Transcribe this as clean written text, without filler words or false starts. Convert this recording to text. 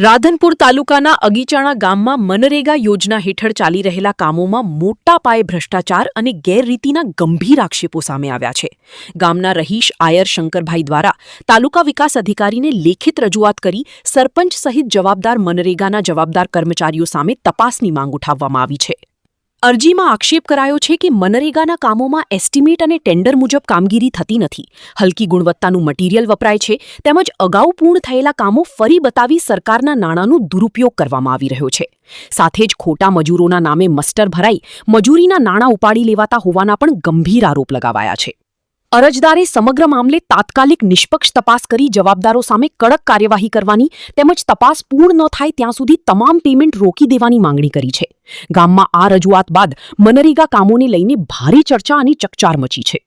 રાધનપુર તાલુકાના અગીચાણા ગામમાં મનરેગા યોજના હેઠળ ચાલી રહેલા કામોમાં મોટા પાયે ભ્રષ્ટાચાર અને ગેરરીતિના ગંભીર આક્ષેપો સામે આવ્યા છે. ગામના રહીશ આયર શંકરભાઈ દ્વારા તાલુકા વિકાસ અધિકારીને લેખિત રજૂઆત કરી સરપંચ સહિત જવાબદાર મનરેગાના જવાબદાર કર્મચારીઓ સામે તપાસની માંગ ઉઠાવવામાં આવી છે. અરજીમાં આક્ષેપ કરાયો છે કે મનરેગાના કામોમાં એસ્ટિમેટ અને ટેન્ડર મુજબ કામગીરી થતી નથી, હલકી ગુણવત્તાનું મટીરીયલ વપરાય છે, તેમજ અગાઉ પૂર્ણ થયેલા કામો ફરી બતાવી સરકારના નાણાંનો દુરુપયોગ કરવામાં આવી રહ્યો છે. સાથે જ ખોટા મજૂરોના નામે મસ્ટર ભરાઈ મજૂરીના નાણાં ઉપાડી લેવાતા હોવાના પણ ગંભીર આરોપ લગાવાયા છે. અરજદારે સમગ્ર મામલે તાત્કાલિક નિષ્પક્ષ તપાસ કરી જવાબદારો સામે કડક કાર્યવાહી કરવાની તેમજ તપાસ પૂર્ણ ન થાય ત્યાં સુધી તમામ પેમેન્ટ રોકી દેવાની માંગણી કરી છે. ગામમાં આ રજૂઆત બાદ મનરેગા કામોને લઈને ભારે ચર્ચા અને ચકચાર મચી છે.